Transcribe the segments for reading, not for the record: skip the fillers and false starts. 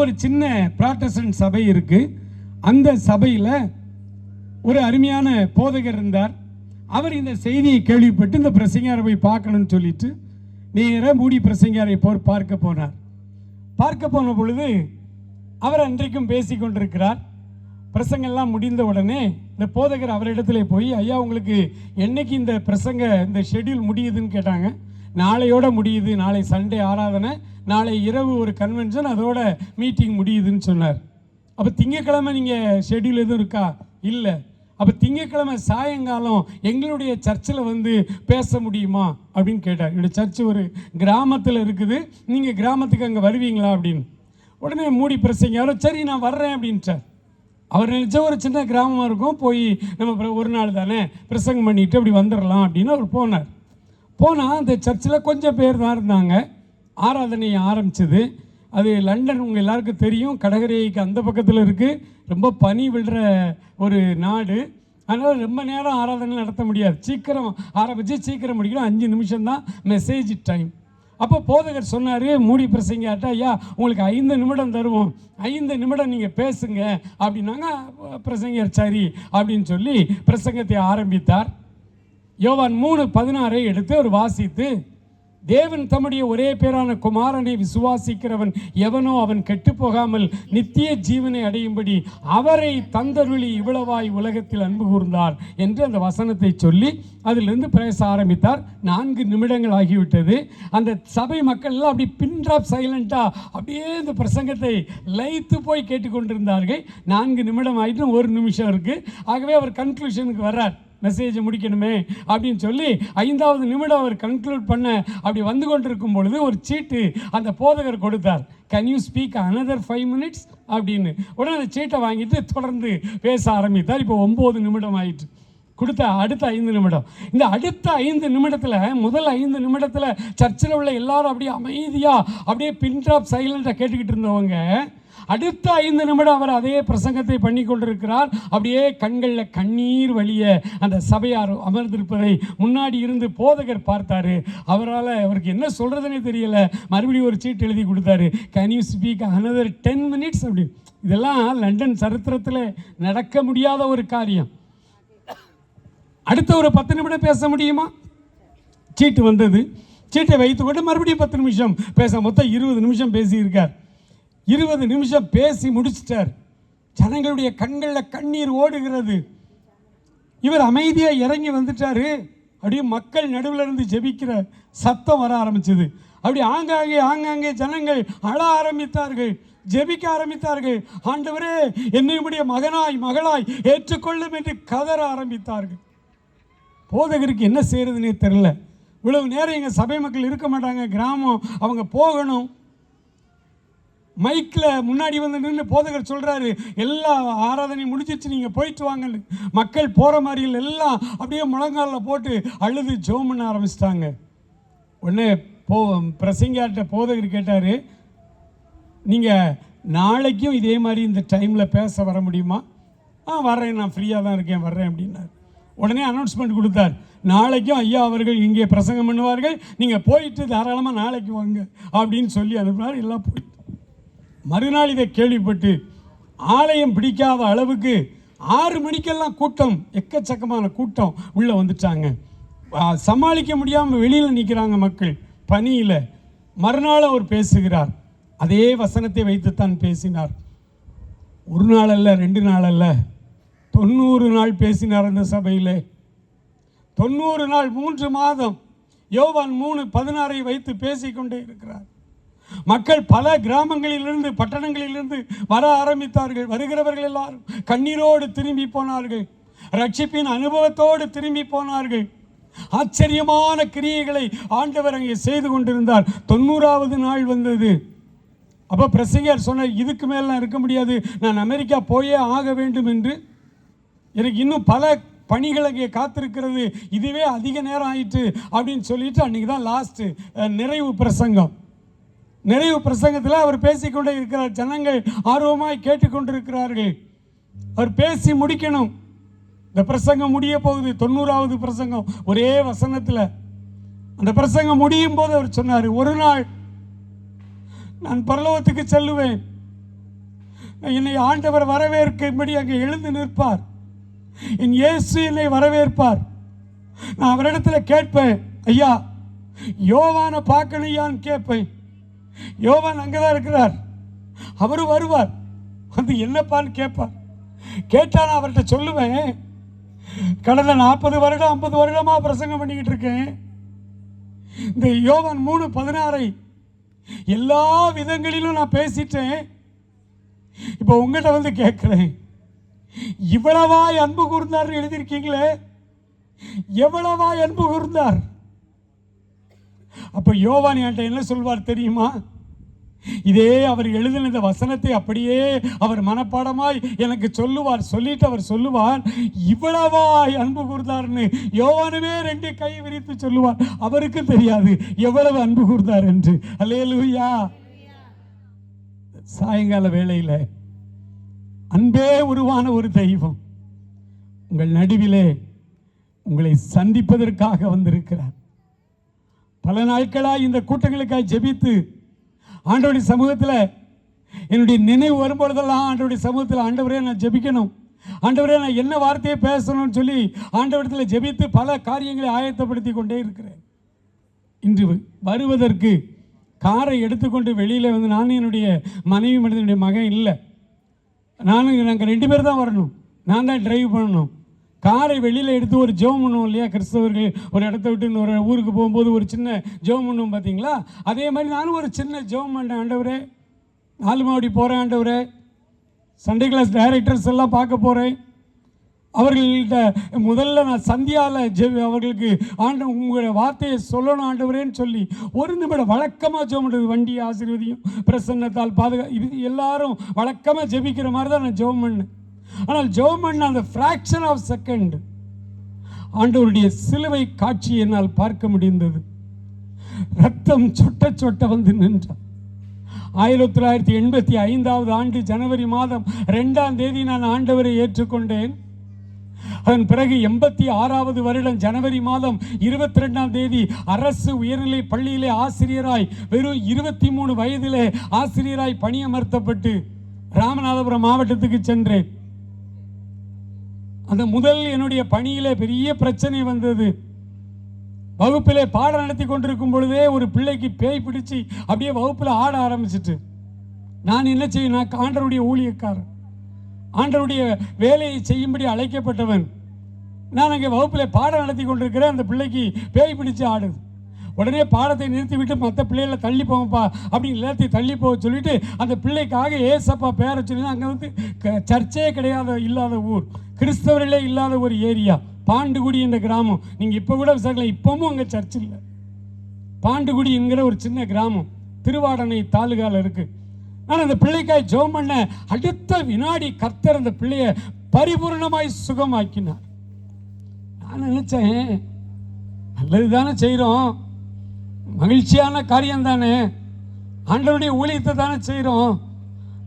ஒரு சின்ன புராட்டஸ்டன்ட் சபை இருக்கு. அந்த சபையில் ஒரு அருமையான போதகர் இருந்தார். அவர் இந்த செய்தியை கேள்விப்பட்டு இந்த பிரசங்கியாரை போய் பார்க்கணும்னு சொல்லிட்டு நேராக மூடி பிரசங்கியாரை பார்க்க போனார். பார்க்க போன பொழுது அவர் அன்றைக்கும் பேசி கொண்டிருக்கிறார். பிரசங்கெல்லாம் முடிந்த உடனே இந்த போதகர் அவரிடத்துல போய், ஐயா உங்களுக்கு என்னைக்கு இந்த இந்த ஷெட்யூல் முடியுதுன்னு கேட்டாங்க. நாளையோட முடியுது, நாளை சண்டே ஆராதனை, நாளை இரவு ஒரு கன்வென்ஷன், அதோட மீட்டிங் முடியுதுன்னு சொன்னார். அப்போ திங்கக்கிழமை நீங்கள் ஷெட்யூல் எதுவும் இருக்கா? இல்லை. அப்போ திங்கக்கிழமை சாயங்காலம் எங்களுடைய சர்ச்சில் வந்து பேச முடியுமா அப்படின்னு கேட்டார். என்னுடைய சர்ச்சு ஒரு கிராமத்தில் இருக்குது, நீங்கள் கிராமத்துக்கு அங்கே வருவீங்களா அப்படின்னு. உடனே மூடி பிரசங்க சரி நான் வர்றேன் அப்படின்ட்டார். அவர் நினச்ச ஒரு சின்ன கிராமமாக இருக்கும், போய் நம்ம ஒரு நாள் தானே பிரசங்கம் பண்ணிவிட்டு அப்படி வந்துடலாம் அப்படின்னு அவர் போனார். போனால் அந்த சர்ச்சில் கொஞ்சம் பேர் தான் இருந்தாங்க. ஆராதனை ஆரம்பிச்சது. அது லண்டன் உங்கள் எல்லாருக்கும் தெரியும், கடற்கரைக்கு அந்த பக்கத்தில் இருக்குது. ரொம்ப பனி விடுற ஒரு நாடு. அதனால் ரொம்ப நேரம் ஆராதனை நடத்த முடியாது. சீக்கிரம் ஆரம்பித்து சீக்கிரம் முடிக்கணும். 5 நிமிஷம் தான் மெசேஜ் டைம். அப்போ போதகர் சொன்னார், மூடி பிரசங்கியாட்ட, ஐயா உங்களுக்கு 5 நிமிடம் தருவோம், 5 நிமிடம் நீங்கள் பேசுங்க அப்படின்னாங்க. பிரசங்கர் சரி அப்படின்னு சொல்லி பிரசங்கத்தை ஆரம்பித்தார். யோவான் 3:16 எடுத்து அவர் வாசித்து, தேவன் தம்முடைய ஒரே பேரான குமாரனை விசுவாசிக்கிறவன் எவனோ அவன் கெட்டு போகாமல் நித்திய ஜீவனை அடையும்படி அவரை தந்தருளி இவ்வளவாய் உலகத்தில் அன்பு கூர்ந்தார் என்று அந்த வசனத்தை சொல்லி அதிலிருந்து பேச ஆரம்பித்தார். 4 நிமிடங்கள் ஆகிவிட்டது. அந்த சபை மக்கள் எல்லாம் அப்படி பின்ட்ராப் சைலண்டாக அப்படியே இந்த பிரசங்கத்தை லயித்து போய் கேட்டுக்கொண்டிருந்தார்கள். 4 நிமிடம் ஆகிட்டு 1 நிமிஷம் இருக்குது. ஆகவே அவர் கன்க்ளூஷனுக்கு வர்றார், மெசேஜை முடிக்கணுமே அப்படின்னு சொல்லி 5வது நிமிடம் அவர் கன்க்ளூட் பண்ண அப்படி வந்து கொண்டிருக்கும் பொழுது ஒரு சீட்டு அந்த போதகர் கொடுத்தார். Can you speak another 5 minutes அப்படின்னு. உடனே அந்த சீட்டை வாங்கிட்டு தொடர்ந்து பேச ஆரம்பித்தார். இப்போ 9 நிமிடம் ஆயிட்டு. கொடுத்த அடுத்த 5 நிமிடம். இந்த அடுத்த 5 நிமிடத்தில், முதல் 5 நிமிடத்தில் சர்ச்சில் உள்ள எல்லாரும் அப்படியே அமைதியாக அப்படியே பின்ட்ராப் சைலண்டாக கேட்டுக்கிட்டு இருந்தவங்க, அடுத்த 5 நிமிடம் அவர் அதே பிரசங்கத்தை பண்ணி கொண்டிருக்கிறார். அப்படியே கண்களில் கண்ணீர் வழிய அந்த சபையார் அமர்ந்திருப்பதை முன்னாடி இருந்து போதகர் பார்த்தாரு. அவருக்கு என்ன சொல்கிறதுனே தெரியல. மறுபடியும் ஒரு சீட் எழுதி கொடுத்தாரு, can you speak another 10 minutes அப்படி. இதெல்லாம் லண்டன் சரித்திரத்தில் நடக்க முடியாத ஒரு காரியம். அடுத்த ஒரு 10 நிமிடம் பேச முடியுமா? சீட்டு வந்தது. சீட்டை வைத்துக்கொண்டு மறுபடியும் 10 நிமிஷம் பேச, மொத்தம் 20 நிமிஷம் பேசியிருக்கார். 20 நிமிஷம் பேசி முடிச்சிட்டார். ஜனங்களுடைய கண்களில் கண்ணீர் ஓடுகிறது. இவர் அமைதியாக இறங்கி வந்துட்டாரு. அப்படியே மக்கள் நடுவில் இருந்து ஜெபிக்கிற சத்தம் வர ஆரம்பிச்சது. அப்படி ஆங்காங்கே ஜனங்கள் அழ ஆரம்பித்தார்கள், ஜெபிக்க ஆரம்பித்தார்கள். ஆண்டவரே என்னுடைய மகளாய் ஏற்றுக்கொள்ளும் என்று கதற ஆரம்பித்தார்கள். போதகருக்கு என்ன செய்யறதுன்னே தெரியல. இவ்வளவு நேரம் எங்கள் சபை மக்கள் இருக்க மாட்டாங்க, கிராமம், அவங்க போகணும். மைக்கில் முன்னாடி வந்து நின்று போதகர் சொல்கிறாரு, எல்லா ஆராதனையும் முடிச்சிச்சு, நீங்கள் போயிட்டு வாங்கன்னு. மக்கள் போகிற மாதிரியில் எல்லாம் அப்படியே முழங்காலில் போட்டு அழுது ஜெபம் பண்ண ஆரம்பிச்சிட்டாங்க. உடனே பிரசங்கியார்ட்ட போதகர் கேட்டார், நீங்கள் நாளைக்கும் இதே மாதிரி இந்த டைமில் பேச வர முடியுமா? வர்றேன், நான் ஃப்ரீயாக தான் இருக்கேன், வர்றேன் அப்படின்னார். உடனே அனௌன்ஸ்மெண்ட் கொடுத்தார், நாளைக்கும் ஐயா அவர்கள் இங்கே பிரசங்கம் பண்ணுவார்கள், நீங்கள் போயிட்டு தாராளமாக நாளைக்கு வாங்க அப்படின்னு சொல்லி அனுப்பினார். எல்லாம் போயிட்டு மறுநாள் இதை கேள்விப்பட்டு ஆலயம் பிடிக்காத அளவுக்கு 6 மணிக்கெல்லாம் கூட்டம், எக்கச்சக்கமான கூட்டம் உள்ளே வந்துட்டாங்க. சமாளிக்க முடியாமல் வெளியில் நிற்கிறாங்க மக்கள் பனியில். மறுநாள் அவர் பேசுகிறார். அதே வசனத்தை வைத்துத்தான் பேசினார். 1 நாள் அல்ல, 2 நாள் அல்ல, 90 நாள் பேசினார் அந்த சபையில். 90 நாள், 3 மாதம் யோவான் 3:16 வைத்து பேசிக்கொண்டே இருக்கிறார். மக்கள் பல கிராமங்களிலிருந்து பட்டணங்களிலிருந்து வர ஆரம்பித்தார்கள். வருகிறவர்கள் எல்லாரும் கண்ணீரோடு திரும்பி போனார்கள், ரட்சிப்பின் அனுபவத்தோடு திரும்பி போனார்கள். ஆச்சரியமான கிரியைகளை ஆண்டவர் அங்கே செய்து கொண்டிருந்தார். 90வது நாள் வந்தது. அப்போ பிரசங்கர் சொன்னார், இதுக்கு மேலாம் இருக்க முடியாது, நான் அமெரிக்கா போயே ஆக வேண்டும் என்று. எனக்கு இன்னும் பல பணிகள் அங்கே காத்திருக்கிறது, இதுவே அதிக நேரம் ஆயிட்டு அப்படின்னு சொல்லிட்டு அன்றைக்கி தான் லாஸ்ட்டு நிறைவு பிரசங்கம். நிறைவு பிரசங்கத்தில் அவர் பேசிக்கொண்டே இருக்கிறார். ஜனங்கள் ஆர்வமாய் கேட்டுக்கொண்டிருக்கிறார்கள். அவர் பேசி முடிக்கணும். இந்த பிரசங்கம் முடிய போகுது. 90வது பிரசங்கம் ஒரே வசனத்தில். அந்த பிரசங்கம் முடியும் போது அவர் சொன்னார், ஒரு நாள் நான் பரலோகத்துக்கு செல்லுவேன், என்னை ஆண்டவர் வரவேற்கும்படி அங்கே எழுந்து நிற்பார். என் இயேசு என்னை வரவேற்பார். நான் அவரிடத்துல கேட்பேன், ஐயா யோவானை பார்க்கணுயான்னு கேட்பேன். யோவான் அங்கதான் இருக்கிறார். அவரு வருவார், வந்து என்னப்பான்னு கேட்பார். கேட்டா நான் அவர்கிட்ட சொல்லுவேன், கடந்த 40 வருடம் 50 வருடமா பிரசங்கம் பண்ணிக்கிட்டு இருக்கேன். இந்த யோவான் 3:16 எல்லா விதங்களிலும் நான் பேசிட்டேன். இப்போ உங்கள்கிட்ட வந்து கேட்கிறேன், இவ்வளவாய் அன்பு கூர்ந்தார் எழுதியிருக்கீங்களே, எவ்வளவாய் அன்பு கூர்ந்தார்? அப்ப யோவான் என்கிட்ட என்ன சொல்வார் தெரியுமா? இதே அவர் எழுதின இந்த வசனத்தை அப்படியே அவர் மனப்பாடமாய் எனக்கு சொல்லுவார். சொல்லிட்டு அவர் சொல்லுவார், இவ்வளவாய் அன்பு கூர்ந்தார்னு. யோவானுமே 2 கை விரித்து சொல்லுவார். அவருக்கு தெரியாது எவ்வளவு அன்பு கூர்ந்தார் என்று. அல்லேலூயா. சாயங்கால வேளையில அன்பே உருவான ஒரு தெய்வம் உங்கள் நடுவிலே உங்களை சந்திப்பதற்காக வந்திருக்கிறார். பல நாட்களாய் இந்த கூட்டங்களுக்காக ஜெபித்து ஆண்டவருடைய சமூகத்தில் என்னுடைய நினைவு வரும்பொழுதெல்லாம் ஆண்டவருடைய சமூகத்தில், ஆண்டவரே நான் ஜெபிக்கணும், ஆண்டவரே நான் என்ன வார்த்தையை பேசணும்னு சொல்லி ஆண்டவரத்தில் ஜெபித்து பல காரியங்களை ஆயத்தப்படுத்தி கொண்டே இருக்கிறேன். இன்று வருவதற்கு காரை எடுத்துக்கொண்டு வெளியில் வந்து, நானும் என்னுடைய மனைவி மனிதனுடைய மகன் இல்லை, நாங்கள் 2 பேர் தான் வரணும், நான் தான் டிரைவ் பண்ணணும். காரை வெளியில் எடுத்து ஒரு ஜெபம் பண்ணுவோம் இல்லையா, கிறிஸ்தவர்கள் ஒரு இடத்த விட்டு இன்னொரு ஊருக்கு போகும்போது ஒரு சின்ன ஜெபம் பண்ணுவோம் பார்த்தீங்களா, அதே மாதிரி நானும் ஒரு சின்ன ஜெபம் பண்ணேன். ஆண்டவரே 4 மாவடி போகிறேன், ஆண்டவரே சண்டே கிளாஸ் டைரக்டர்ஸ் எல்லாம் பார்க்க போகிறேன், அவர்கள்ட்ட முதல்ல நான் சந்தியாவில் அவர்களுக்கு உங்களுடைய வார்த்தையை சொல்லணும் ஆண்டவரேன்னு சொல்லி 1 நிமிடம் வழக்கமாக ஜெபம் பண்ணுறது. வண்டி ஆசீர்வதியும் பிரசன்னத்தால் இது எல்லாரும் வழக்கமாக ஜெபிக்கிற மாதிரி தான் நான் ஜெபம் பண்ணேன். ஆனால் ஜெபம் பண்ண அந்த ஃப்ராக்ஷன் ஆஃப் செகண்ட் ஆண்டவருடைய சிலுவை காட்சி என்னால் பார்க்க முடிந்தது. ரத்தம் சொட்ட சொட்ட வந்து நின்றார். 1985 ஆண்டு ஜனவரி மாதம் 2ஆம் தேதி நான் ஆண்டவரை ஏற்றுக்கொண்டேன். அதன் பிறகு 86வது வருடம் ஜனவரி மாதம் 22ஆம் தேதி அரசு உயர்நிலை பள்ளியிலே ஆசிரியராய், வெறும் 23 வயதிலே ஆசிரியராய் பணியமர்த்தப்பட்டு ராமநாதபுரம் மாவட்டத்துக்கு சென்றேன். அந்த முதல் என்னுடைய பணியிலே பெரிய பிரச்சனை வந்தது. வகுப்பிலே பாடம் நடத்தி கொண்டிருக்கும் பொழுதே ஒரு பிள்ளைக்கு பேய் பிடிச்சி அப்படியே வகுப்பில் ஆட ஆரம்பிச்சிட்டு, நான் என்ன செய்ய, நான் ஆண்டவருடைய ஊழியக்காரன், ஆண்டவருடைய வேலையை செய்யும்படி அழைக்கப்பட்டவன். நான் அங்கே வகுப்பில் பாடம் நடத்தி கொண்டிருக்கிறேன். அந்த பிள்ளைக்கு பேய் பிடிச்சு ஆடுது. உடனே பாடத்தை நிறுத்திவிட்டு மற்ற பிள்ளைகளை தள்ளி போங்கப்பா அப்படின்னு எல்லாத்தையும் தள்ளி போக சொல்லிட்டு அந்த பிள்ளைக்காக ஏசப்பா பேரை சொல்லி, அங்கே வந்து சர்ச்சே இல்லாத ஊர், கிறிஸ்தவர்களே இல்லாத ஒரு ஏரியா, பாண்டுகுடி என்ற கிராமம். நீங்கள் இப்போ கூட விசாரிக்கலாம், இப்பவும் அங்கே சர்ச் இல்லை. பாண்டுகுடி என்கிற ஒரு சின்ன கிராமம் திருவாடனை தாலுகாவில் இருக்கு. நான் அந்த பிள்ளைக்காய் ஜெபம் பண்ண அடுத்த வினாடி கர்த்தர் அந்த பிள்ளைய பரிபூர்ணமாய் சுகமாக்கினார். நான் நினைச்சேன், நல்லது தானே செய்கிறோம், மகிழ்ச்சியான காரியம் தானே, ஆண்டவருடைய ஊழியத்தை தானே செய்கிறோம்.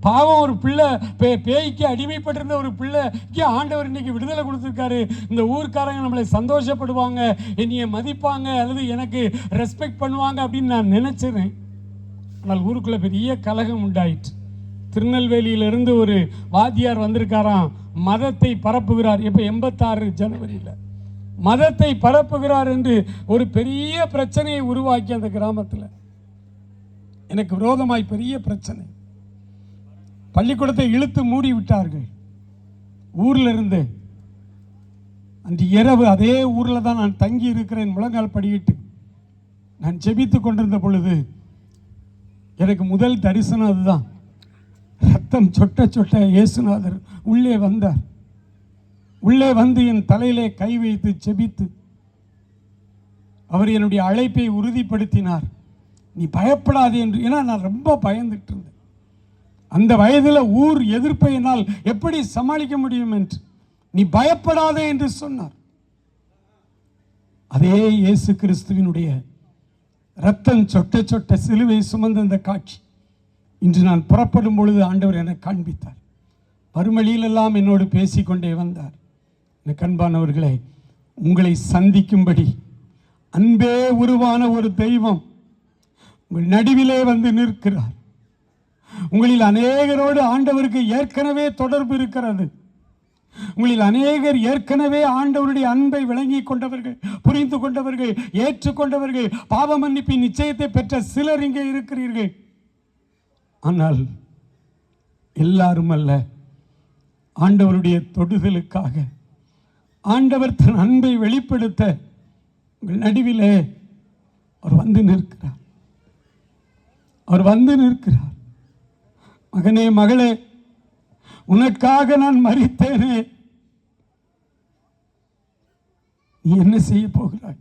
பாவம் ஒரு பிள்ளை பேய்க்கு அடிமைப்பட்டிருந்த ஒரு பிள்ளைக்கு ஆண்டவர் இன்னைக்கு விடுதலை கொடுத்துருக்காரு. இந்த ஊர்க்காரங்க நம்மளை சந்தோஷப்படுவாங்க, என்னைய மதிப்பாங்க, அல்லது எனக்கு ரெஸ்பெக்ட் பண்ணுவாங்க அப்படின்னு நான் நினைச்சிறேன். ஆனால் ஊருக்குள்ள பெரிய கலகம் உண்டாயிற்று. திருநெல்வேலியிலிருந்து ஒரு வாத்தியார் வந்திருக்காராம், மதத்தை பரப்புகிறார். இப்போ 86 ஜனவரியில் மதத்தை பரப்புகிறார் என்று ஒரு பெரிய பிரச்சனையை உருவாக்கி அந்த கிராமத்தில் எனக்கு விரோதமாய் பெரிய பிரச்சனை. பள்ளிக்கூடத்தை இழுத்து மூடி விட்டார்கள். ஊரில் இருந்து அன்று இரவு அதே ஊரில் தான் நான் தங்கி இருக்கிறேன். முழங்கால் படியிட்டு நான் ஜெபித்து கொண்டிருந்த பொழுது எனக்கு முதல் தரிசனம் அதுதான். ரத்தம் சொட்ட சொட்ட இயேசுநாதர் உள்ளே வந்தார். உள்ளே வந்து என் தலையிலே கை வைத்து ஜெபித்து அவர் என்னுடைய அழைப்பை உறுதிப்படுத்தினார். நீ பயப்படாதே என்று. ஏன்னா நான் ரொம்ப பயந்துட்டு இருந்தேன். அந்த வயதில் ஊர் எதிர்ப்பை என்னால் எப்படி சமாளிக்க முடியும் என்று. நீ பயப்படாதே என்று சொன்னார். அதே இயேசு கிறிஸ்துவினுடைய ரத்தம் சொட்ட சொட்ட சிலுவை சுமந்த அந்த காட்சி இன்று நான் புறப்படும் பொழுது ஆண்டவர் எனக்கு காண்பித்தார். மறுமொழியிலெல்லாம் என்னோடு பேசிக்கொண்டே வந்தார். எனக்கு அன்பானவர்களே, உங்களை சந்திக்கும்படி அன்பே உருவான ஒரு தெய்வம் உங்கள் நடுவிலே வந்து நிற்கிறார். உங்களில் அநேகரோடு ஆண்டவருக்கு ஏற்கனவே தொடர்பு இருக்கிறது. உங்களில் அநேகர் ஏற்கனவே ஆண்டவருடைய அன்பை விளங்கி கொண்டவர்கள், புரிந்து கொண்டவர்கள், ஏற்றுக்கொண்டவர்கள், பாவ மன்னிப்பின் நிச்சயத்தை பெற்ற சிலர் இங்கே இருக்கிறீர்கள். ஆனால் எல்லாரும் அல்ல. ஆண்டவருடைய தொடுதலுக்காக ஆண்டவர் தன் அன்பை வெளிப்படுத்த உங்கள் நடுவிலே அவர் வந்து நிற்கிறார். அவர் வந்து நிற்கிறார். மகனே, மகளே, உனக்காக நான் மரித்தேனே, நீ என்ன செய்ய போகிறாய்?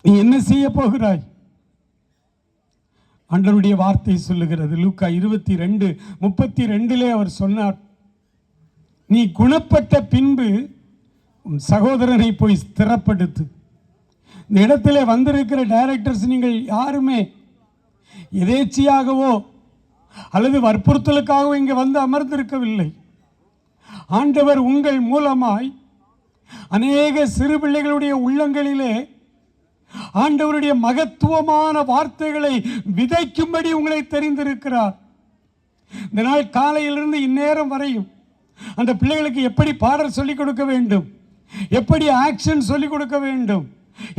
நீ என்ன செய்ய போகிறாய்? ஆண்டவருடைய வார்த்தை சொல்லுகிறது. லூக்கா 22:32 அவர் சொன்னார், நீ குணப்பட்ட பின்பு உன் சகோதரனை போய் ஸ்திரப்படுத்து. இந்த இடத்திலே வந்திருக்கிற டைரக்டர்ஸ் நீங்கள் யாருமே எதேச்சியாகவோ அல்லது வற்புறுத்தலுக்காகவோ இங்கே வந்து அமர்ந்திருக்கவில்லை. ஆண்டவர் உங்கள் மூலமாய் அநேக சிறு பிள்ளைகளுடைய உள்ளங்களிலே ஆண்டவருடைய மகத்துவமான வார்த்தைகளை விதைக்கும்படி உங்களை தெரிந்திருக்கிறார். இந்த நாள் காலையிலிருந்து இந்நேரம் வரையும் அந்த பிள்ளைகளுக்கு எப்படி பாடல் சொல்லிக் கொடுக்க வேண்டும், எப்படி ஆக்ஷன் சொல்லிக் கொடுக்க வேண்டும்,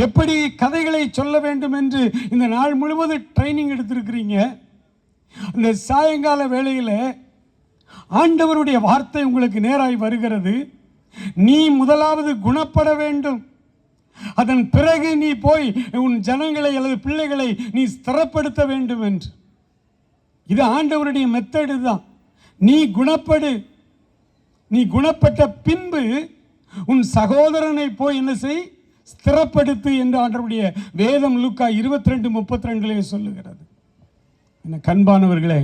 எப்படி கதைகளை சொல்ல வேண்டும் என்று இந்த நாள் முழுவதும் ட்ரைனிங் எடுத்திருக்கிறீங்க. அந்த சாயங்கால வேளையில் ஆண்டவருடைய வார்த்தை உங்களுக்கு நேராய் வருகிறது. நீ முதலாவது குணப்பட வேண்டும், அதன் பிறகு நீ போய் உன் ஜனங்களை அல்லது பிள்ளைகளை நீ ஸ்திரப்படுத்த வேண்டும் என்று. இது ஆண்டவருடைய மெத்தடு தான். நீ குணப்படு, நீ குணப்பட்ட பின்பு உன் சகோதரனை போய் என்ன செய், ஸ்திரப்படுத்து என்று ஆண்டவருடைய வேதம் லூக்கா 22:32 சொல்லுகிறது. என்ன கண்பானவர்களே,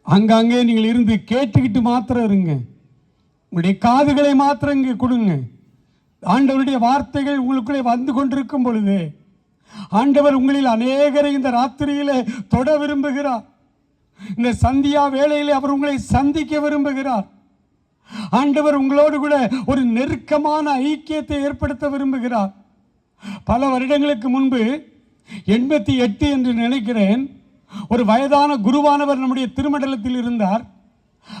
அங்கங்கே நீங்கள் இருந்து கேட்டுக்கிட்டு மாத்திரம் இருங்க. உங்களுடைய காதுகளை மாத்திரம் இங்கே கொடுங்க. ஆண்டவருடைய வார்த்தைகள் உங்களுக்குள்ளே வந்து கொண்டிருக்கும் பொழுது ஆண்டவர் உங்களில் அநேகரை இந்த ராத்திரியிலே தொட விரும்புகிறார். இந்த சந்தியா வேளையிலே அவர் உங்களை சந்திக்க விரும்புகிறார். ஆண்டவர் உங்களோடு கூட ஒரு நெருக்கமான ஐக்கியத்தை ஏற்படுத்த விரும்புகிறார். பல வருடங்களுக்கு முன்பு 88 என்று நினைக்கிறேன், ஒரு வயதான குருவானவர் நம்முடைய திருமண்டலத்தில் இருந்தார்.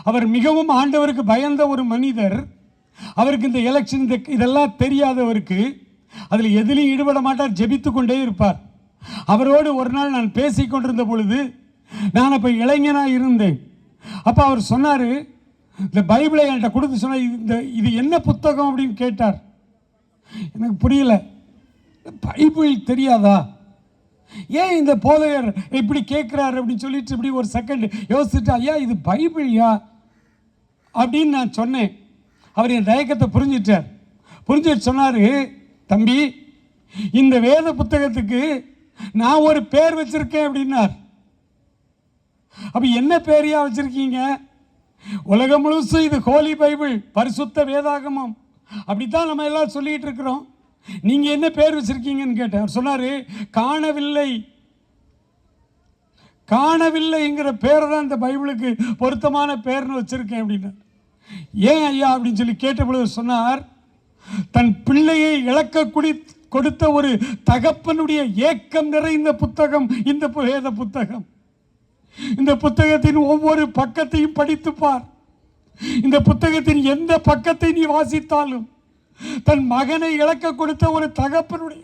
அவர் மிகவும் ஆண்டவருக்கு பயந்த ஒரு மனிதர். அவருக்கு இந்த எலெக்ஷன் இதெல்லாம் தெரியாதவருக்கு, அதில் எதிலையும் ஈடுபட மாட்டார், ஜெபித்து கொண்டே இருப்பார். அவரோடு ஒரு நாள் நான் பேசிக் கொண்டிருந்த பொழுது, நான் அப்போ இளைஞனாக இருந்தேன். அப்போ அவர் சொன்னார், இந்த பைபிளை என்கிட்ட கொடுத்து சொன்னார், இது என்ன புத்தகம் அப்படின்னு கேட்டார். எனக்கு புரியல, பைபிள் தெரியாதா, ஏன் இந்த போதகர் இப்படி கேட்குறாரு அப்படின்னு சொல்லிட்டு இப்படி ஒரு செகண்ட் யோசிச்சுட்டு, ஐயா இது பைபிள்யா அப்படின்னு நான் சொன்னேன். அவர் என் தயக்கத்தை புரிஞ்சிட்டார். புரிஞ்சிட்டு சொன்னார், தம்பி இந்த வேத புத்தகத்துக்கு நான் ஒரு பேர் வச்சிருக்கேன் அப்படின்னார். அப்ப என்ன பேரையா வச்சிருக்கீங்க? உலகம் முழுசும் இது ஹோலி பைபிள், பரிசுத்த வேதாகமம், அப்படித்தான் நம்ம எல்லாம் சொல்லிட்டு இருக்கிறோம். நீங்க என்ன பேர் வச்சிருக்கீங்கன்னு கேட்டேன். அவர் சொன்னாரு, காணவில்லை. காணவில்லைங்கிற பேரை தான் இந்த பைபிளுக்கு பொருத்தமான பேர்னு வச்சிருக்கேன் அப்படின்னா. ஏன் ஐயா அப்படின்னு சொல்லி கேட்ட பொழுது சொன்னார், தன் பிள்ளையை இழக்க கொடுத்த ஒரு தகப்பனுடைய ஏக்கம் நிறைந்த புத்தகம் இந்த வேத புத்தகம். இந்த புத்தகத்தின் ஒவ்வொரு பக்கத்தையும் படித்து பார். இந்த புத்தகத்தின் எந்த பக்கத்தை நீ வாசித்தாலும் தன் மகனை இழக்க கொடுத்த ஒரு தகப்பனுடைய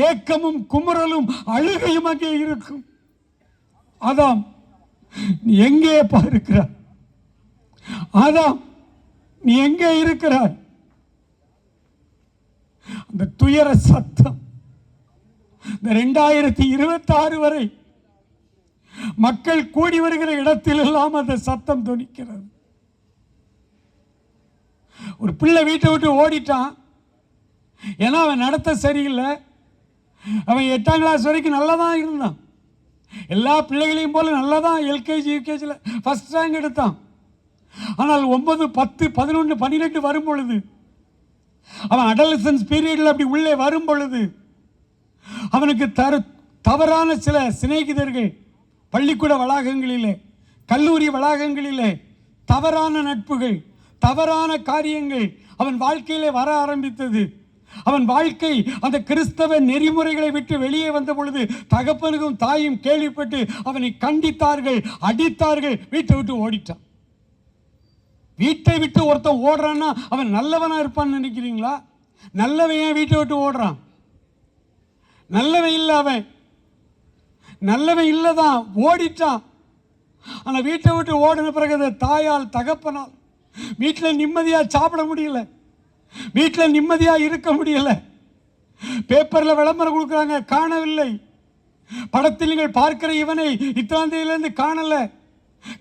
ஏக்கமும் குமுறலும் அழுகையும் அங்கே இருக்கும். ஆதாம் நீ எங்கே இருக்கிறாய்? ஆதாம் நீ எங்கே இருக்கிறாய்? அந்த துயர சத்தம் இந்த 2026 வரை மக்கள் கூடி வருகிற இடத்தில் எல்லாம் அந்த சத்தம் தொனிக்கிறது. ஒரு பிள்ளை வீட்டை விட்டு ஓடிட்டான், ஏன்னா அவன் நடத்த சரியில்லை. அவன் 8ஆம் கிளாஸ் வரைக்கும் நல்லா தான் இருந்தான், எல்லா பிள்ளைகளையும் போல நல்லா தான் எல்கேஜி யூகேஜியில் ஃபர்ஸ்ட் ரேங்க் எடுத்தான். ஆனால் 9, 10, 11, 12 வரும் பொழுது, அவன் அடலசன்ஸ் பீரியடில் அப்படி உள்ளே வரும் பொழுது அவனுக்கு தவறான சில சிநேகிதர்கள் பள்ளிக்கூட வளாகங்களிலே, கல்லூரி வளாகங்களிலே தவறான நட்புகள், தவறான காரியங்கள் அவன் வாழ்க்கையிலே வர ஆரம்பித்தது. அவன் வாழ்க்கை அந்த கிறிஸ்தவ நெறிமுறைகளை விட்டு வெளியே வந்த பொழுது தகப்பனுக்கும் தாயும் கேள்விப்பட்டு அவனை கண்டித்தார்கள், அடித்தார்கள், வீட்டை விட்டு ஓடிட்டான். வீட்டை விட்டு ஒருத்தன் ஓடுறான்னா அவன் நல்லவனா இருப்பான்னு நினைக்கிறீங்களா? நல்லவன் ஏன் வீட்டை விட்டு ஓடுறான்? நல்லவன் இல்லை, அவன் நல்லவன் இல்லைதான், ஓடிட்டான். ஆனால் வீட்டை விட்டு ஓடின பிறகு தாயால் தகப்பனால் வீட்டில் நிம்மதியாக சாப்பிட முடியல, வீட்டில் நிம்மதியாக இருக்க முடியல. பேப்பரில் விளம்பரம் கொடுக்குறாங்க, காணவில்லை. படத்தில் நீங்கள் பார்க்கிற இவனை இத்தனாம் தேதியிலேருந்து காணல,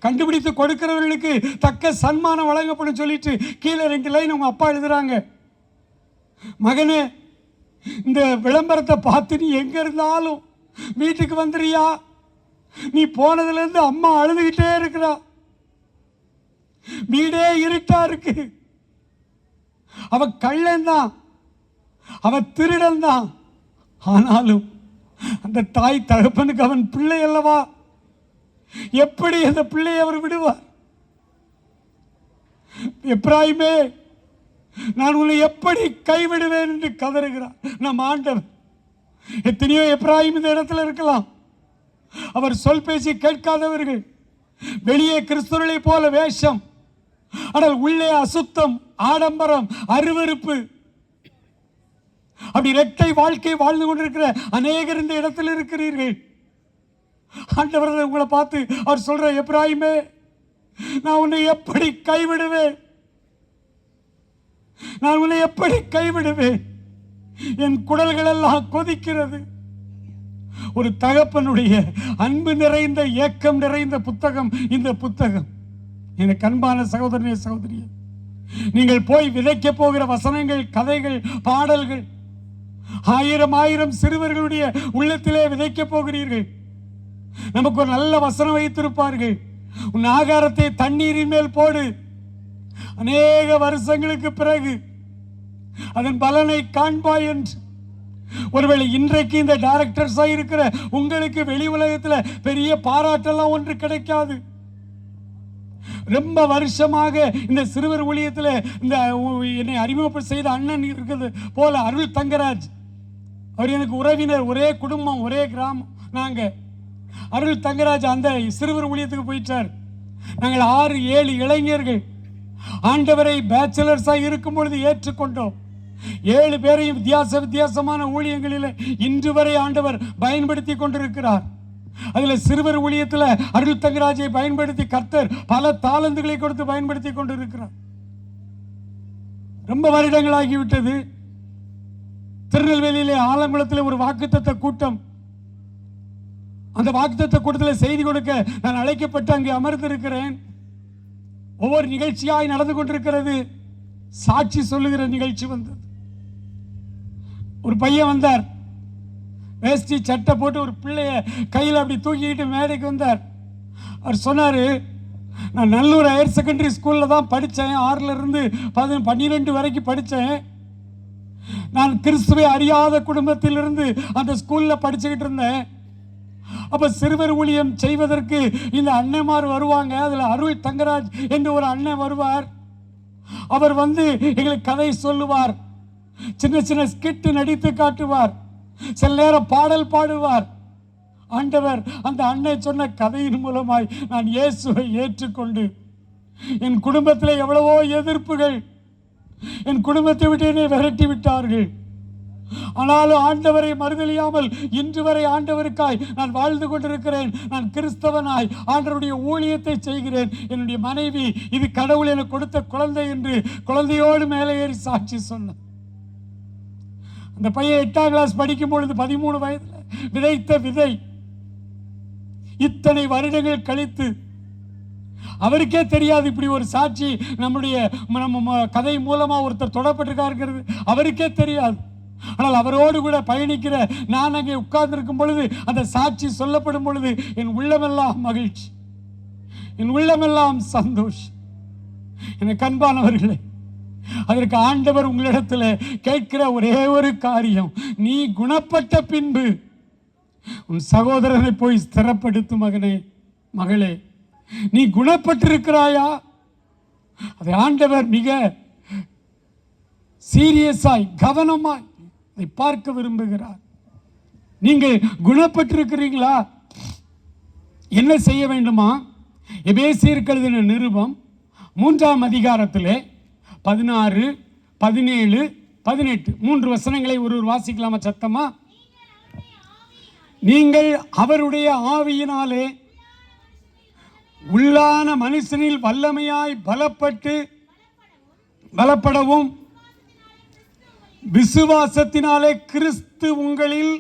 கண்டுபிடித்து கொடுக்கிறவர்களுக்கு தக்க சன்மானம் வழங்கப்படும் சொல்லிட்டு கீழே 2 லைன் உங்க அப்பா எழுதுறாங்க. மகனே, இந்த விளம்பரத்தை பார்த்து நீ எங்க இருந்தாலும் வீட்டுக்கு வந்துறியா? நீ போனதுலேருந்து அம்மா அழுதுகிட்டே இருக்கிறா, வீடே இருட்டா இருக்கு. அவ கள்ளன் தான், அவ திருடன் தான். ஆனாலும் அந்த தாய் தகப்பனுக்கு அவன் பிள்ளை அல்லவா, எப்படி அந்த பிள்ளையை அவர் விடுவார்? எப்ராயிமே, நான் உன்னை எப்படி கைவிடுவேன் என்று கதறுகிறார் நம் ஆண்டவர். எத்தனையோ எப்ராயிம் இந்த இடத்துல இருக்கலாம். அவர் சொல் பேசி கேட்காதவர்கள், வெளியே கிறிஸ்தவர்களை போல வேஷம், ஆனால் உள்ளே அசுத்தம், ஆடம்பரம், அருவருப்பு, அப்படி இரட்டை வாழ்க்கை வாழ்ந்து கொண்டிருக்கிற அநேகர் இந்த இடத்தில் இருக்கிறீர்கள். ஆண்டவர் உங்களை பார்த்து அவர் சொல்ற, எப்ராயிமே, நான் உன்னை எப்படி கைவிடுவேன்? நான் உன்னை எப்படி கைவிடுவேன்? என் குடல்கள் எல்லாம் கொதிக்கிறது. ஒரு தகப்பனுடைய அன்பு நிறைந்த, ஏக்கம் நிறைந்த புத்தகம் இந்த புத்தகம். எனக்கு அன்பான சகோதரனே, சகோதரியே, நீங்கள் போய் விதைக்க போகிற வசனங்கள், கதைகள், பாடல்கள் 1000 சிறுவர்களுடைய உள்ளத்திலே விதைக்க போகிறீர்கள். நமக்கு ஒரு நல்ல வசனம் வைத்திருப்பார்கள், உன் ஆகாரத்தை தண்ணீரின் மேல் போடு, அநேக வருஷங்களுக்கு பிறகு அதன் பலனை காண்பாய் என்று. ஒருவேளை இன்றைக்கு இந்த டைரக்டர்ஸா இருக்கிற உங்களுக்கு வெளி உலகத்தில் பெரிய பாராட்டெல்லாம் ஒன்று கிடைக்காது. ரொம்ப வருஷமாக இந்த சிறுவர் ஊழியத்தில் இந்த என்னை அறிமுகம் செய்த அண்ணன் இருக்கிறது போல அருள் தங்கராஜ், அவர் எனக்கு உறவினர், ஒரே குடும்பம், ஒரே கிராமம். நாங்க அருள் தங்கராஜ் அந்த சிறுவர் ஊழியத்துக்கு போயிட்டார். நாங்கள் 6-7 இளைஞர்கள் ஆண்டவரை பேச்சலர்ஸா இருக்கும் பொழுது ஏற்றுக்கொண்டோம். 7 பேரையும் வித்தியாசமான ஊழியங்களில் இன்று வரை ஆண்டவர் பயன்படுத்தி கொண்டிருக்கிறார். அதில் சிறுவர் ஊழியத்தில் அருள் தங்கராஜை பயன்படுத்தி கர்த்தர் பல தாளந்துகளை கொடுத்து பயன்படுத்தி கொண்டிருக்கிறார். ரொம்ப வருடங்கள் ஆகிவிட்டது. திருநெல்வேலியிலே ஆலங்குளத்தில் ஒரு வாக்குத்தத்த கூட்டம், அந்த வாக்குத்தத்த கூட்டத்தில் செய்தி கொடுக்க நான் அழைக்கப்பட்டு அங்கே அமர்ந்திருக்கிறேன். ஒவ்வொரு நிகழ்ச்சியாய் நடந்து கொண்டிருக்கிறது. சாட்சி சொல்லுகிற நிகழ்ச்சி வந்தது. ஒரு பையன் வந்தார், வேஷ்டி சட்டை போட்டு ஒரு பிள்ளைய கையில் அப்படி தூக்கிக்கிட்டு மேடைக்கு வந்தார். அவர் சொன்னார், நான் நல்லூர் ஹையர் செகண்டரி ஸ்கூலில் தான் படித்தேன், 6ல் இருந்து 12 வரைக்கும் படித்தேன். நான் கிறிஸ்துவை அறியாத குடும்பத்திலிருந்து அந்த ஸ்கூலில் படிச்சுக்கிட்டு இருந்தேன். அப்போ சிறுவர் ஊழியம் செய்வதற்கு இந்த அண்ணன்மார் வருவாங்க. அதில் அருள் தங்கராஜ் என்று ஒரு அண்ணன் வருவார். அவர் வந்து எங்களுக்கு கதை சொல்லுவார், சின்ன சின்ன ஸ்கிட் நடித்து காட்டுவார், சில நேரம் பாடல் பாடுவார். ஆண்டவர் அந்த அண்ணன் சொன்ன கதையின் மூலமாய் நான் இயேசுவை ஏற்றுக்கொண்டு, என் குடும்பத்தில் எவ்வளவோ எதிர்ப்புகள், என் குடும்பத்தை விட்டு என்னை விரட்டி விட்டார்கள். ஆனாலும் ஆண்டவரை மறுதலியாமல் இன்று வரை ஆண்டவருக்காய் நான் வாழ்ந்து கொண்டிருக்கிறேன். நான் கிறிஸ்தவனாய் ஆண்டவருடைய ஊழியத்தை செய்கிறேன். என்னுடைய மனைவி இது கடவுள் எனக்கு கொடுத்த குழந்தை என்று குழந்தையோடு மேலே ஏறி சாட்சி சொன்ன அந்த பையன் 8ஆம் கிளாஸ் படிக்கும் பொழுது 13 வயதில் விதைத்த விதை இத்தனை வருடங்கள் கழித்து அவருக்கே தெரியாது இப்படி ஒரு சாட்சி நம்முடைய கதை மூலமா ஒருத்தர் தொடப்பட்டிருக்காருங்கிறது அவருக்கே தெரியாது. ஆனால் அவரோடு கூட பயணிக்கிற நான் அங்கே உட்கார்ந்திருக்கும் பொழுது அந்த சாட்சி சொல்லப்படும் பொழுது என் உள்ளமெல்லாம் மகிழ்ச்சி, என் உள்ளமெல்லாம் சந்தோஷம். எனக்கு அன்பானவர்களே, அதற்கு ஆண்டவர் உங்களிடத்தில் கேட்கிற ஒரே ஒரு காரியம், நீ குணப்பட்ட பின்பு உன் சகோதரனை போய் ஸ்திரப்படுத்தும் மகனே, மகளே, நீ குணப்பட்டிருக்கிறாயா? அதை ஆண்டவர் மிக சீரியஸாய் கவனமாய் அதை பார்க்க விரும்புகிறார். நீங்கள் குணப்பட்டிருக்கிறீங்களா? என்ன செய்ய வேண்டுமா? எபேசியருக்கு எழுதின நிருபம் 3ஆம் அதிகாரத்திலே 16, 17, 18 3 வசனங்களை ஒருவர் வாசிக்கலாமா சத்தமா? நீங்கள் அவருடைய ஆவியினாலே உள்ளான மனுஷனில் வல்லமையாய் பலப்படவும் விசுவாசத்தினாலே கிறிஸ்து உங்களில்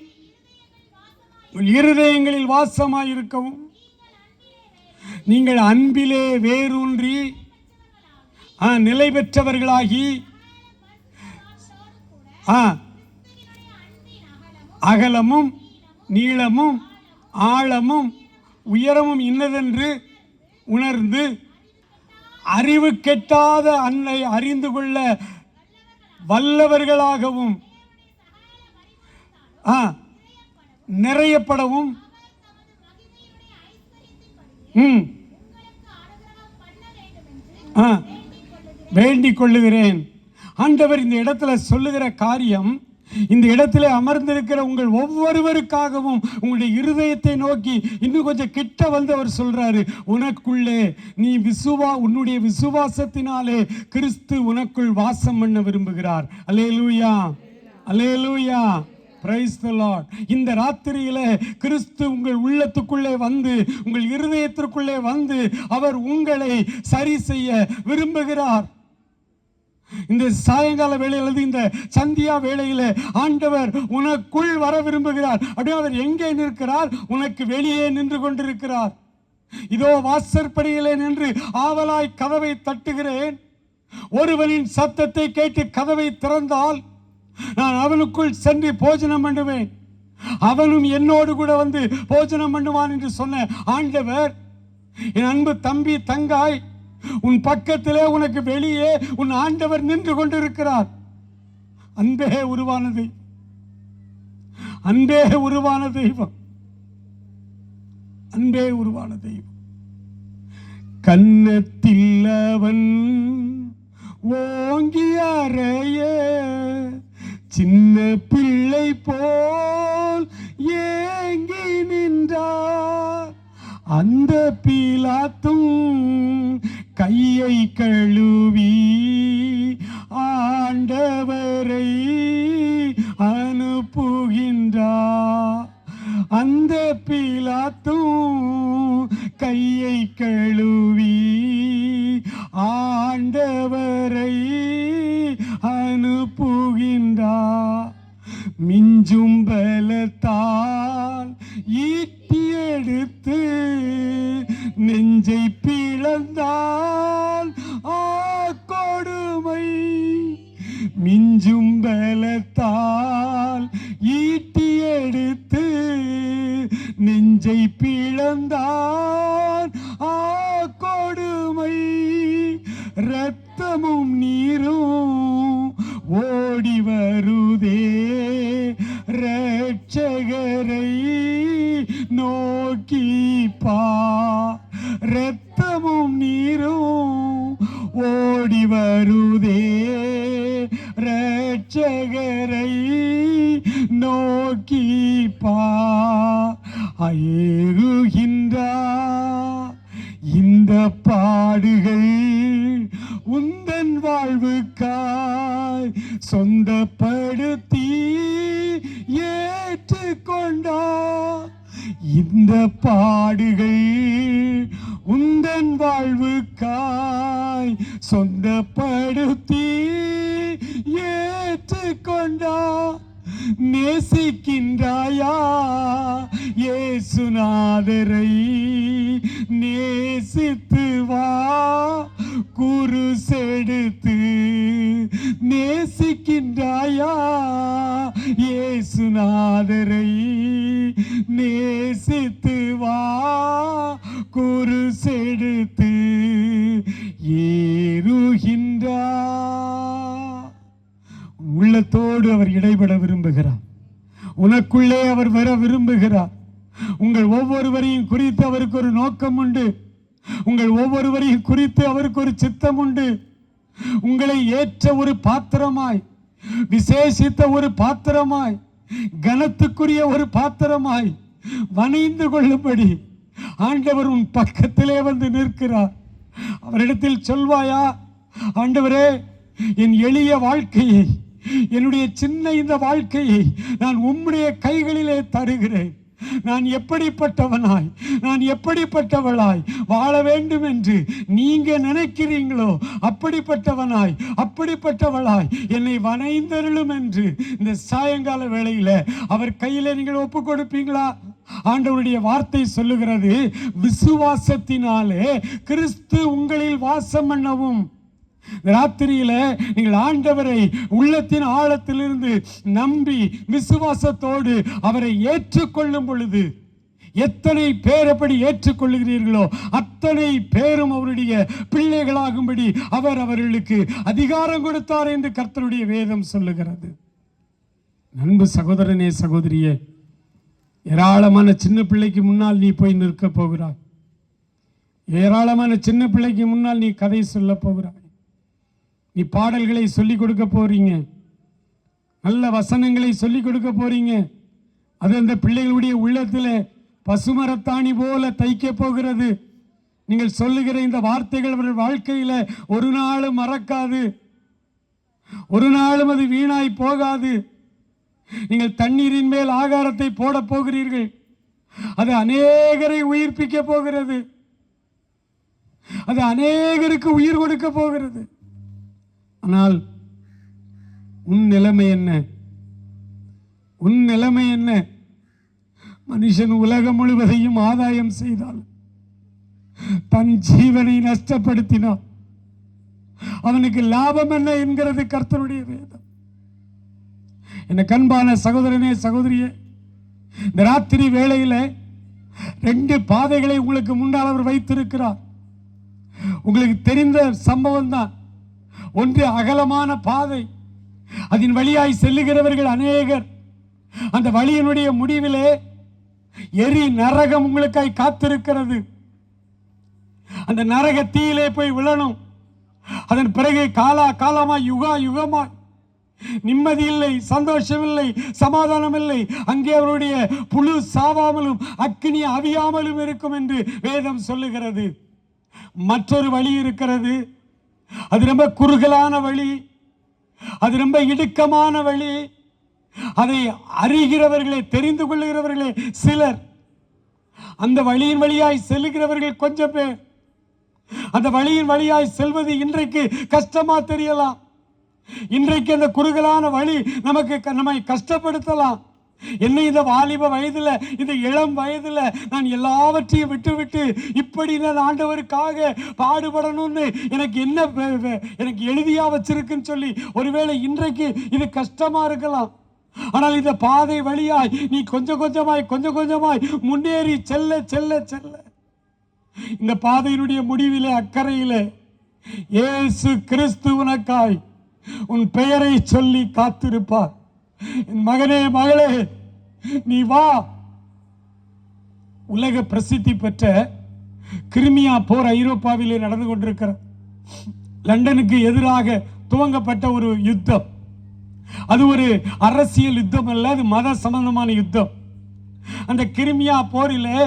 இருதயங்களில் வாசமாயிருக்கவும் நீங்கள் அன்பிலே வேரூன்றி நிலை பெற்றவர்களாகி அகலமும் நீளமும் ஆழமும் உயரமும் இன்னதென்று உணர்ந்து அறிவு கெட்டாத அன்னை அறிந்து கொள்ள வல்லவர்களாகவும் நிறையப்படவும் வேண்டிக் கொள்ளுகிறேன். ஆண்டவர் இந்த இடத்துல சொல்லுகிற காரியம், இந்த இடத்துல அமர்ந்திருக்கிற உங்கள் ஒவ்வொருவருக்காகவும் உங்களுடைய இருதயத்தை நோக்கி இன்னும் கொஞ்சம் கிட்ட வந்து அவர் சொல்றாரு, உனக்குள்ளே நீ உன்னுடைய விசுவாசத்தினாலே கிறிஸ்து உனக்குள் வாசம் பண்ண விரும்புகிறார். அல்லேலூயா, அல்லேலூயா, பிரைஸ் தி லார்ட். இந்த ராத்திரியிலே கிறிஸ்து உங்கள் உள்ளத்துக்குள்ளே வந்து, உங்கள் இருதயத்திற்குள்ளே வந்து அவர் உங்களை சரி செய்ய விரும்புகிறார். இந்த சாயங்கால வேளையில், இந்த சந்தியா வேளையில ஆண்டவர் உனக்குள் வர விரும்புகிறார். அப்படியே அவர் எங்கே நிற்கிறார்? உனக்கு வெளியே நின்று கொண்டிருக்கிறார். இதோ வாசற்படியிலே நின்று ஆவலாய் கதவை தட்டுகிறேன். ஒருவனின் சத்தத்தை கேட்டு கதவை திறந்தால் நான் அவனுக்குள் சென்று போஜனம் பண்ணுவேன், அவனும் என்னோடு கூட வந்து போஜனம் பண்ணுவான் என்று சொன்ன ஆண்டவர், என் அன்பு தம்பி தங்காய், உன் பக்கத்திலே உனக்கு வெளியே உன் ஆண்டவர் நின்று கொண்டிருக்கிறார். அன்பே உருவான தெய்வம், அன்பே உருவான தெய்வம், அன்பே உருவான தெய்வம். கன்னத்தில் அவன் ஓங்கி அறைய சின்ன பிள்ளை போல் ஏங்கி நின்றார். அந்த பீலாத்தும் கையை கழுவி ஆண்டவரை அனுப்புகின்றார். அந்த பீலாத்தும் கையை கழுவி ஆண்டவரை அனுப்புகின்றார். மிஞ்சும் பலத்தால் ஈட்டி எடுத்து நெஞ்சை பிளந்தால் கொடுமை. மிஞ்சும் பலத்தால் ஈட்டி எடுத்து நெஞ்சை பிளந்தால் கொடுமை. இரத்தமும் நீரும் ஓடி வருதே இரட்சகரை நோக்கி பார். இரத்தமும் நீரும் ஓடி வருதே இரட்சகரை நோக்கி பார். ஏறுகின்றார் இந்த பாடுகள் உந்தன் வாழ்வுக்காய் சொந்தப்படுத்தி ஏற்றுக்கொண்டார். இந்த பாடுகள் உந்தன் வாழ்வுக்காய் சொந்தப்படுத்தி ஏற்றுக்கொண்டார். நேசிக்கின்றாயா இயேசுநாதரை? நேசித்து வா குருசெடுத்து. நேசிக்கின்றாயா இயேசுநாதரை? நேசித்து வா குருசெடுத்து. ஏறுகின்றார். உள்ளத்தோடு அவர் இடைபட விரும்புகிறார். உனக்குள்ளே அவர் வர விரும்புகிறார். உங்கள் ஒவ்வொருவரையும் குறித்து அவருக்கு ஒரு நோக்கம் உண்டு. உங்கள் ஒவ்வொருவரையும் குறித்து அவருக்கு ஒரு சித்தம் உண்டு. உங்களை ஏற்ற ஒரு பாத்திரமாய் விசேஷித்த ஒரு பாத்திரமாய், கனத்துக்குரிய ஒரு பாத்திரமாய் வணைந்து கொள்ளும்படி ஆண்டவர் உன் பக்கத்திலே வந்து நிற்கிறார். அவரிடத்தில் சொல்வாயா, ஆண்டவரே, என் எளிய வாழ்க்கையை, என்னுடைய சின்ன இந்த வாழ்க்கையை நான் உம்முடைய கைகளிலே தருகிறேன். நான் எப்படிப்பட்டவனாய், நான் எப்படிப்பட்டவளாய் வாழ வேண்டும் என்று நீங்க நினைக்கிறீங்களோ அப்படிப்பட்டவனாய், அப்படிப்பட்டவளாய் என்னை வணைந்தருளும் என்று இந்த சாயங்கால வேளையில அவர் கையில நீங்கள் ஒப்பு கொடுப்பீங்களா? ஆண்டவருடைய வார்த்தை சொல்லுகிறது, விசுவாசத்தினாலே கிறிஸ்து உங்களில் வாசம் பண்ணவும். ராத்திரியில நீங்கள் ஆண்டவரை உள்ளத்தின் ஆழத்திலிருந்து நம்பி விசுவாசத்தோடு அவரை ஏற்றுக்கொள்ளும் பொழுது, எத்தனை பேர் எப்படி ஏற்றுக்கொள்ளுகிறீர்களோ அத்தனை பேரும் அவருடைய பிள்ளைகளாகும்படி அவர் அவர்களுக்கு அதிகாரம் கொடுத்தார் என்று கர்த்தருடைய வேதம் சொல்லுகிறது. அன்பு சகோதரனே, சகோதரியே, ஏராளமான சின்ன பிள்ளைக்கு முன்னால் நீ போய் நிற்க போகிறாய். ஏராளமான சின்ன பிள்ளைக்கு முன்னால் நீ கதை சொல்ல போகிறாய். நீ பாடல்களை சொல்லிக் கொடுக்க போறீங்க, நல்ல வசனங்களை சொல்லிக் கொடுக்க போறீங்க. அது அந்த பிள்ளைகளுடைய உள்ளத்தில் பசுமரத்தாணி போல தைக்க போகிறது. நீங்கள் சொல்லுகிற இந்த வார்த்தைகள் அவர்கள் வாழ்க்கையில் ஒரு நாளும் மறக்காது, ஒரு நாளும் அது வீணாய் போகாது. நீங்கள் தண்ணீரின் மேல் ஆகாரத்தை போட போகிறீர்கள், அது அநேகரை உயிர்ப்பிக்க போகிறது, அது அநேகருக்கு உயிர் கொடுக்க போகிறது. ஆனால் உன் நிலைமை என்ன? உன் நிலைமை என்ன? மனுஷன் உலகம் முழுவதையும் ஆதாயம் செய்தால், தன் ஜீவனை நஷ்டப்படுத்தினான், அவனுக்கு லாபம் என்ன என்கிறது கர்த்தருடைய வேதம். என்ன கண்பான சகோதரனே, சகோதரியே, இந்த ராத்திரி வேளையில 2 பாதைகளை உங்களுக்கு முன்னால் அவர் வைத்திருக்கிறார். உங்களுக்கு தெரிந்த சம்பவம் தான். ஒன்று அகலமான பாதை, அதன் வழியாய் செல்லுகிறவர்கள் அநேகர். அந்த வழியினுடைய முடிவிலே எரி நரகம் உங்களுக்காய் காத்திருக்கிறது. அந்த நரக தீயிலே போய் விழணும். அதன் பிறகு காலமாய் யுகா யுகமாய் நிம்மதி இல்லை, சந்தோஷம் இல்லை, சமாதானம் இல்லை. அங்கே அவருடைய புழு சாவாமலும் அக்கினி அவியாமலும் இருக்கும் என்று வேதம் சொல்லுகிறது. மற்றொரு வழி இருக்கிறது. அது ரொம்ப குறுகலான வழி, அது ரொம்ப இடுக்கமான வழி. அதை அறிகிறவர்களே, தெரிந்து கொள்ளுகிறவர்களே சிலர். அந்த வழியின் வழியாய் செல்லுகிறவர்கள் கொஞ்சம் பேர். அந்த வழியின் வழியாய் செல்வது இன்றைக்கு கஷ்டமா தெரியலாம். இன்றைக்கு அந்த குறுகலான வழி நம்மை கஷ்டப்படுத்தலாம். என்னை இந்த வாலிப வயதுல, இந்த இளம் வயதுல நான் எல்லாவற்றையும் விட்டு இப்படி நான் ஆண்டவருக்காக பாடுபடணும்னு எனக்கு எழுதியா வச்சிருக்குன்னு சொல்லி ஒருவேளை இன்றைக்கு இது கஷ்டமா இருக்கலாம். ஆனால் இந்த பாதை வழியாய் நீ கொஞ்சம் கொஞ்சமாய் முன்னேறி செல்ல செல்ல செல்ல இந்த பாதையினுடைய முடிவிலே, அக்கறையிலே இயேசு கிறிஸ்து உனக்காய் உன் பெயரை சொல்லி காத்திருப்பார். என் மகனே, மகளே, நீ வா. உலக பிரசித்தி பெற்ற கிரிமியா போர் ஐரோப்பாவிலே நடந்து கொண்டிருக்கிற லண்டனுக்கு எதிராக துவங்கப்பட்ட ஒரு யுத்தம். அது ஒரு அரசியல் யுத்தம் அல்ல, அது மத சம்பந்தமான யுத்தம். அந்த கிரிமியா போரிலே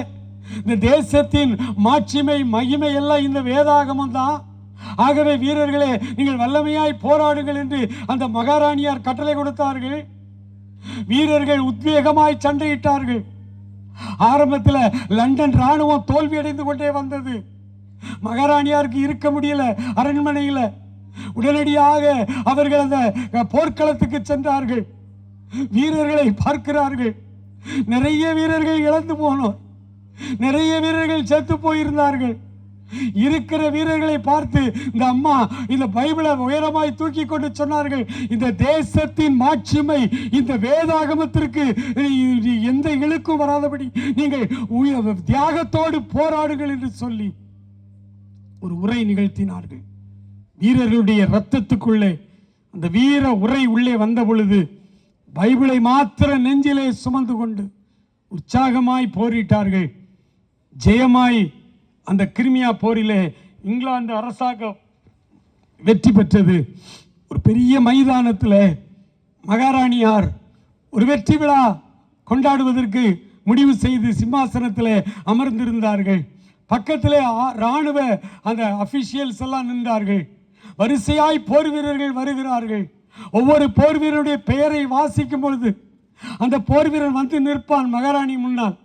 இந்த தேசத்தின் மாட்சிமை மகிமை எல்லாம் இந்த வேதாகமம் தான். ஆகவே வீரர்களே, நீங்கள் வல்லமையாய் போராடுங்கள் என்று அந்த மகாராணியார் கட்டளை கொடுத்தார்கள். வீரர்கள் உத்வேகமாய் சண்டையிட்டார்கள். ஆரம்பத்தில் லண்டன் ராணுவம் தோல்வி அடைந்து கொண்டே வந்தது. மகாராணியாருக்கு இருக்க முடியல அரண்மனையில். உடனடியாக அவர்கள் அந்த போர்க்களத்துக்கு சென்றார்கள். வீரர்களை பார்க்கிறார்கள். நிறைய வீரர்கள் இழந்து போனோம், நிறைய வீரர்கள் செத்து போயிருந்தார்கள். இருக்கிற வீரர்களை பார்த்து இந்த அம்மா இந்த பைபிளை உயரமாய் தூக்கி கொண்டு சொன்னார்கள், இந்த தேசத்தின் மாட்சிமை இந்த வேதாகமத்திற்கு எந்த இழுக்கும் வராதபடி நீங்கள் தியாகத்தோடு போராடுங்கள் என்று சொல்லி ஒரு உரை நிகழ்த்தினார்கள். வீரர்களுடைய இரத்தத்துக்குள்ளே அந்த வீர உரை உள்ளே வந்த பொழுது பைபிளை மாத்திர நெஞ்சிலே சுமந்து கொண்டு உற்சாகமாய் போரிட்டார்கள். ஜெயமாய் அந்த கிரிமியா போரிலே இங்கிலாந்து அரசாங்கம் வெற்றி பெற்றது. ஒரு பெரிய மைதானத்தில் மகாராணியார் ஒரு வெற்றி விழா கொண்டாடுவதற்கு முடிவு செய்து சிம்மாசனத்தில் அமர்ந்திருந்தார்கள். பக்கத்திலே இராணுவ அந்த அபிஷியல்ஸ் எல்லாம் நின்றார்கள். வரிசையாய் போர் வீரர்கள் வருகிறார்கள். ஒவ்வொரு போர் வீரருடைய பெயரை வாசிக்கும் பொழுது அந்த போர் வீரன் வந்து நிற்பான் மகாராணி முன்னால்.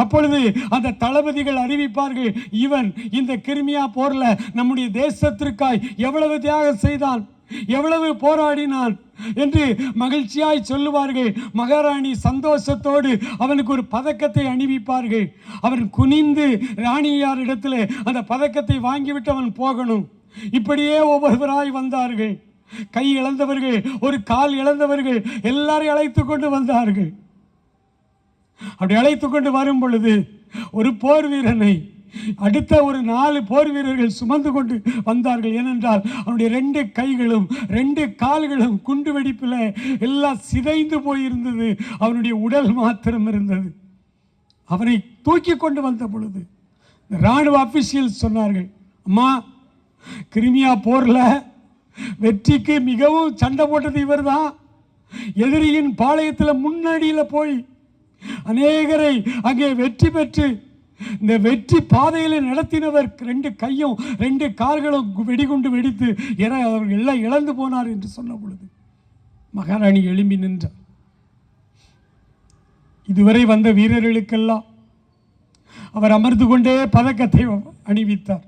அப்பொழுது அந்த தளபதிகள் அறிவிப்பார்கள், இவன் இந்த கிரிமியா போர்ல நம்முடைய தேசத்திற்காய் எவ்வளவு தியாகம் செய்தான், எவ்வளவு போராடினான் என்று மகிழ்ச்சியாய் சொல்லுவார்கள். மகாராணி சந்தோஷத்தோடு அவனுக்கு ஒரு பதக்கத்தை அணிவிப்பார்கள். அவன் குனிந்து ராணியார் இடத்துல அந்த பதக்கத்தை வாங்கிவிட்டு அவன் போகணும். இப்படியே ஒவ்வொருவராய் வந்தார்கள். கை இழந்தவர்கள், ஒரு கால் இழந்தவர்கள் எல்லாரையும் அழைத்து கொண்டு வந்தார்கள். அப்படி அழைத்து கொண்டு வரும் பொழுது ஒரு போர் வீரனை அடுத்த ஒரு 4 போர் வீரர்கள் சுமந்து கொண்டு வந்தார்கள். ஏனென்றால் அவனுடைய 2 கைகளும் 2 கால்களும் குண்டு வெடிப்பில் எல்லாம் சிதைந்து போயிருந்தது. அவனுடைய உடல் மாத்திரம் இருந்தது. அவனை தூக்கி கொண்டு வந்த பொழுது இராணுவ அபிஷியல் சொன்னார்கள், அம்மா, கிரிமியா போர்ல வெற்றிக்கு மிகவும் சண்டை போட்டது இவர் தான். எதிரியின் பாளையத்தில் முன்னணியில் போய் அநேகரை அங்கே வெற்றி பெற்று இந்த வெற்றி பாதையில் நடத்தினவர். 2 கையும் 2 கால்களும் வெடிகுண்டு வெடித்து அவர்கள் எல்லாம் இழந்து போனார் என்று சொன்ன பொழுது மகாராணி எழும்பி நின்றார். இதுவரை வந்த வீரர்களுக்கெல்லாம் அவர் அமர்ந்து கொண்டே பதக்கத்தை அணிவித்தார்.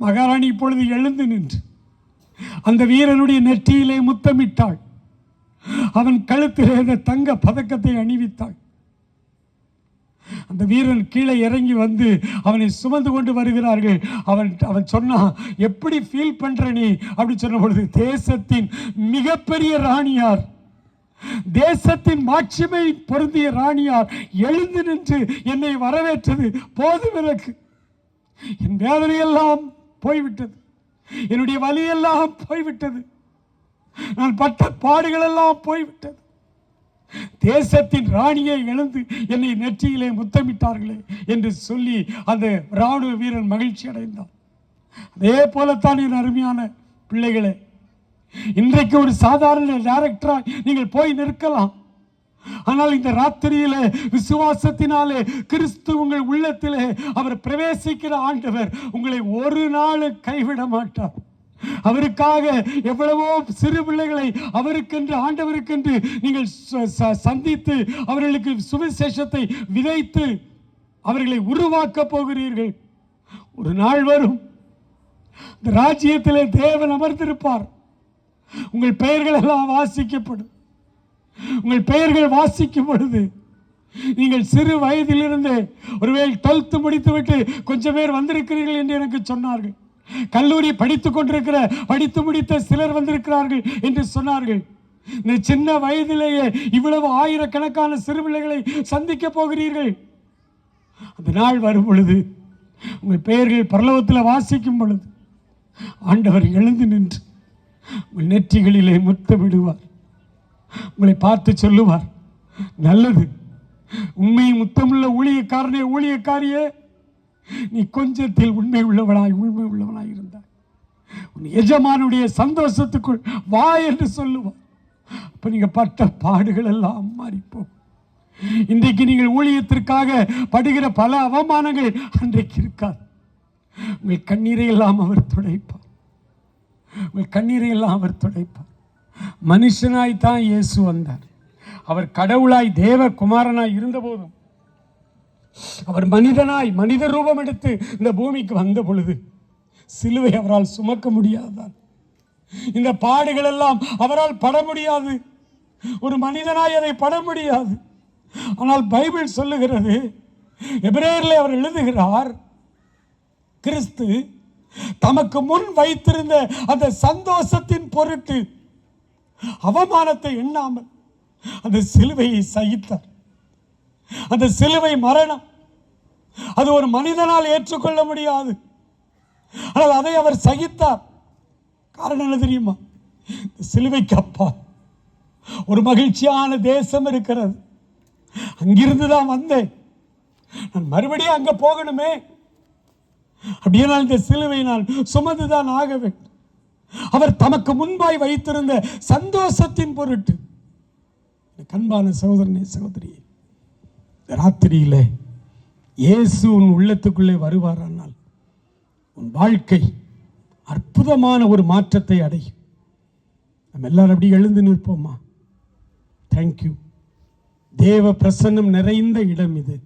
மகாராணி இப்பொழுது எழுந்து நின்று அந்த வீரனுடைய நெற்றியிலே முத்தமிட்டாள். அவன் கழுத்திலே அந்த தங்க பதக்கத்தை அணிவித்தாள். அந்த வீரன் கீழே இறங்கி வந்து அவனை சுமந்து கொண்டு வருகிறார்கள். அவன் சொன்னான், எப்படி ஃபீல் பண்ற நீ அப்படி சொன்ன பொழுது, தேசத்தின் மிகப்பெரிய ராணியார், தேசத்தின் மாட்சிமை பொருந்திய ராணியார் எழுந்து நின்று என்னை வரவேற்றது போதும். எனக்கு என் வேதனையெல்லாம் போய்விட்டது, என்னுடைய வலியெல்லாம் போய்விட்டது, நான் பட்ட பாடுகள் எல்லாம் போய்விட்டது. தேசத்தின் ராணியை எழுந்து என்னை நெற்றியிலே முத்தமிட்டார்களே என்று சொல்லி அந்த இராணுவ வீரன் மகிழ்ச்சி அடைந்தான். அதே போலத்தான் என் அருமையான பிள்ளைகளே, இன்றைக்கு ஒரு சாதாரண டைரக்டராய் நீங்கள் போய் நிற்கலாம். ஆனால் இந்த ராத்திரியிலே விசுவாசத்தினாலே கிறிஸ்து உங்கள் உள்ளத்திலே அவர் பிரவேசிக்கிற ஆண்டவர் உங்களை ஒரு நாள் கைவிட மாட்டார். அவருக்காக எவ்வளவோ சிறு பிள்ளைகளை அவருக்கென்று ஆண்டவருக்கென்று நீங்கள் சந்தித்து அவர்களுக்கு சுவிசேஷத்தை விதைத்து அவர்களை உருவாக்க போகிறீர்கள். ஒரு நாள் வரும், இந்த ராஜ்யத்திலே தேவன் அமர்ந்திருப்பார். உங்கள் பெயர்கள் எல்லாம் வாசிக்கப்படும். உங்கள் பெயர்கள் வாசிக்கும் பொழுது நீங்கள் சிறு வயதிலிருந்து ஒருவேளை 12th முடித்துவிட்டு கொஞ்சம் பேர் வந்திருக்கிறீர்கள் என்று எனக்கு சொன்னார்கள். கல்லூரி படித்து முடித்த சிலர் வந்திருக்கிறார்கள் என்று சொன்னார்கள். இந்த சின்ன வயதிலேயே இவ்வளவு ஆயிரக்கணக்கான சிறுபிள்ளைகளை சந்திக்க போகிறீர்கள். அந்த நாள் வரும் பொழுது உங்கள் பெயர்கள் பரலோகத்தில் வாசிக்கும் பொழுது ஆண்டவர் எழுந்து நின்று உங்கள் நெற்றிகளிலே முத்தமிடுவார். உங்களை பார்த்து சொல்லுவார், நல்லது, உண்மை முத்தமுள்ள ஊழியக்காரனே, ஊழியக்காரியே, நீ கொஞ்சத்தில் உண்மை உள்ளவனாய் இருந்தாய், உன் எஜமானுடைய சந்தோஷத்துக்குள் வா என்று சொல்லுவார். அப்ப நீங்க பட்ட பாடுகள் எல்லாம் மாறிப்போம். இன்றைக்கு நீங்கள் ஊழியத்திற்காக படுகிற பல அவமானங்கள் அன்றைக்கு இருக்காது. உங்கள் கண்ணீரை எல்லாம் அவர் துடைப்பார். உங்கள் கண்ணீரை எல்லாம் அவர் துடைப்பார். மனுஷனாய்த்தான் இயேசு வந்தார். அவர் கடவுளாய் தேவகுமாரனாய் இருந்த போதும் அவர் மனிதனாய் மனித ரூபம் எடுத்து இந்த பூமிக்கு வந்த பொழுது சிலுவை அவரால் சுமக்க முடியாதான். இந்த பாடுகள் எல்லாம் அவரால் பட முடியாது. ஒரு மனிதனாய் அதை பட முடியாது. ஆனால் பைபிள் சொல்லுகிறது, எபிரேயரில் அவர் எழுதுகிறார், கிறிஸ்து தமக்கு முன் வைத்திருந்த அந்த சந்தோஷத்தின் பொருட்டு அவமானத்தை எண்ணாமல் அந்த சிலுவையை சகித்தார். அந்த சிலுவை மரணம் அது ஒரு மனிதனால் ஏற்றுக்கொள்ள முடியாது. ஆனால் அதை அவர் சகித்தார். காரணம் என்ன தெரியுமா? சிலுவைக்கு அப்பா ஒரு மகிழ்ச்சியான தேசம் இருக்கிறது. அங்கிருந்து தான் வந்தேன், நான் மறுபடியும் அங்க போகணுமே. அப்படியே இந்த சிலுவை நான் சுமந்துதான் ஆக வேண்டும். அவர் தமக்கு முன்பாய் வைத்திருந்த சந்தோஷத்தின் பொருட்டு கண்பான சகோதரனே சகோதரி, ராத்திரியிலே இயேசு உன் உள்ளத்துக்குள்ளே வருவாரானால் உன் வாழ்க்கை அற்புதமான ஒரு மாற்றத்தை அடையும். நம்ம எல்லாரும் அப்படி எழுந்து நிற்போமா? தேங்க்யூ. தேவ பிரசன்னம் நிறைந்த இடம் இது.